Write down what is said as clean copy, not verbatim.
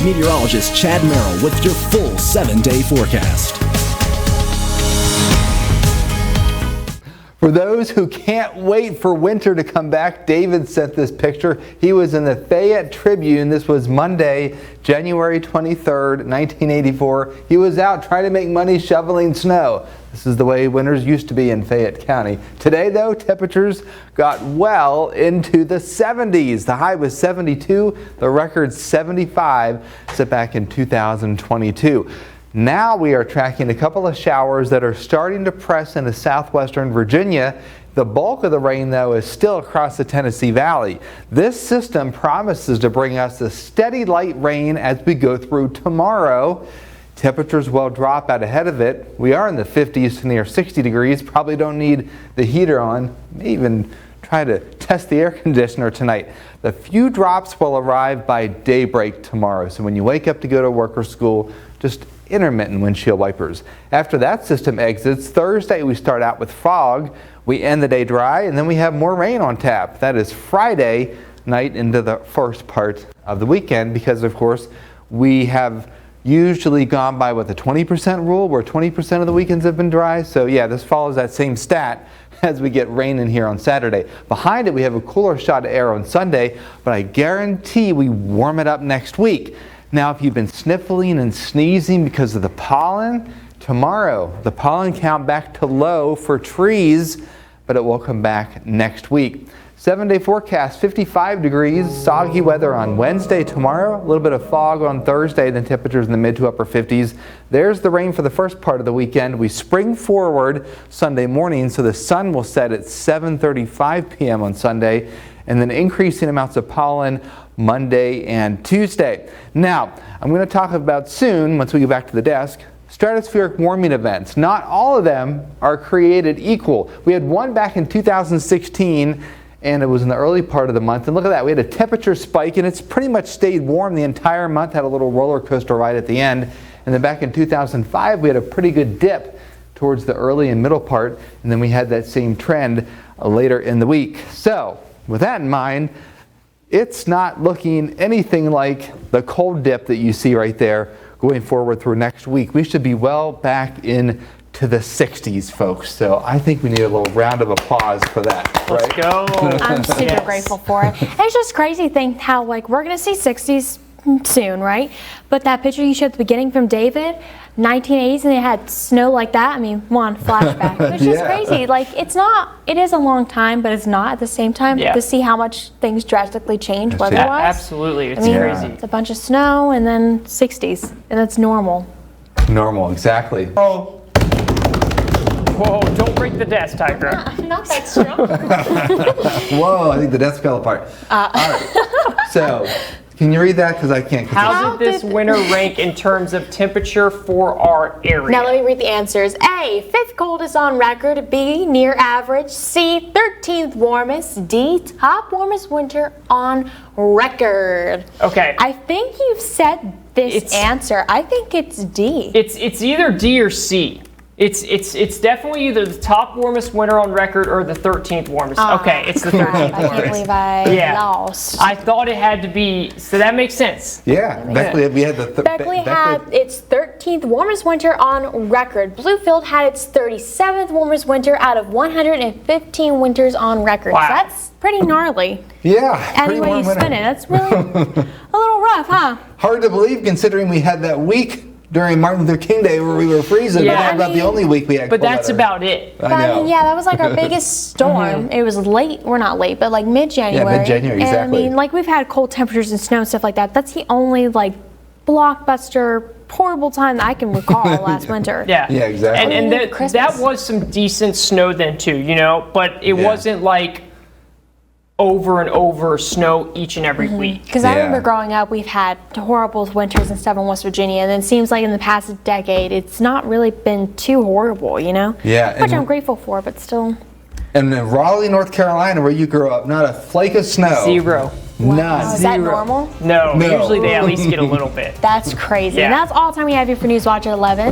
meteorologist Chad Merrill with your full 7-day forecast. For those who can't wait for winter to come back, David sent this picture. He was in the Fayette Tribune. This was Monday, January 23rd, 1984. He was out trying to make money shoveling snow. This is the way winters used to be in Fayette County. Today, though, temperatures got well into the 70s. The high was 72, the record 75, set back in 2022. Now we are tracking a couple of showers that are starting to press into southwestern Virginia. The bulk of the rain, though, is still across the Tennessee Valley. This system promises to bring us a steady light rain as we go through tomorrow. Temperatures will drop out ahead of it. We are in the 50s to near 60 degrees. Probably don't need the heater on. May even try to test the air conditioner tonight. The few drops will arrive by daybreak tomorrow. So when you wake up to go to work or school, just intermittent windshield wipers. After that system exits, Thursday we start out with fog. We end the day dry, and then we have more rain on tap. That is Friday night into the first part of the weekend, because of course we have usually gone by the 20% rule, where 20% of the weekends have been dry. So yeah, this follows that same stat as we get rain in here on Saturday. Behind it, we have a cooler shot of air on Sunday, but I guarantee we warm it up next week. Now, if you've been sniffling and sneezing because of the pollen, tomorrow the pollen count back to low for trees, but it will come back next week. 7-day forecast, 55 degrees, soggy weather on Wednesday, tomorrow, a little bit of fog on Thursday, then temperatures in the mid to upper 50s. There's the rain for the first part of the weekend. We spring forward Sunday morning, so the sun will set at 7:35 p.m. on Sunday, and then increasing amounts of pollen Monday and Tuesday. Now, I'm going to talk about soon, once we get back to the desk, stratospheric warming events. Not all of them are created equal. We had one back in 2016, and it was in the early part of the month. And look at that, we had a temperature spike, and it's pretty much stayed warm the entire month, had a little roller coaster ride at the end. And then back in 2005, we had a pretty good dip towards the early and middle part, and then we had that same trend later in the week. So, with that in mind, it's not looking anything like the cold dip that you see right there going forward through next week. We should be well back into the 60s, folks. So I think we need a little round of applause for that. Let's go. I'm super grateful for it. It's just crazy to think how we're going to see 60s soon, right? But that picture you showed at the beginning from David, 1980s, and they had snow like that. I mean, flashback. It's just crazy. It is a long time, but it's not at the same time to see how much things drastically change weather-wise. Absolutely, it's crazy. It's a bunch of snow and then 60s, and that's normal. Normal, exactly. Oh. Whoa, don't break the desk, Tiger. Not that strong. Whoa, I think the desk fell apart. All right, so can you read that? Because I can't. How did this winter rank in terms of temperature for our area? Now let me read the answers. A, 5th coldest on record. B, near average. C, 13th warmest. D, top warmest winter on record. Okay. I think you've said this answer. I think it's D. It's either D or C. It's definitely either the top warmest winter on record or the 13th warmest. Okay, it's the 13th warmest. I can't believe I lost. I thought it had to be, so that makes sense. Yeah, Beckley, we had the Beckley had its 13th warmest winter on record. Bluefield had its 37th warmest winter out of 115 winters on record. Wow. So that's pretty gnarly. Yeah, Any way you spin it, that's really a little rough, huh? Hard to believe considering we had that week during Martin Luther King Day where we were freezing. Yeah. That's about the only week we had But cold that's weather. about it. I mean, yeah, that was our biggest storm. It was late, we're not late, but mid-January. Yeah, mid-January, exactly. And I mean, we've had cold temperatures and snow and stuff like that. That's the only blockbuster horrible time that I can recall last winter. Yeah, exactly. And that was some decent snow then too, but it wasn't over and over snow each and every week. Because I remember growing up, we've had horrible winters and stuff in West Virginia, and it seems like in the past decade, it's not really been too horrible, Yeah. Which I'm grateful for, but still. And in Raleigh, North Carolina, where you grew up, not a flake of snow. Zero. None. Is that normal? No, usually they at least get a little bit. That's crazy. Yeah. And that's all the time we have here for News Watch at 11.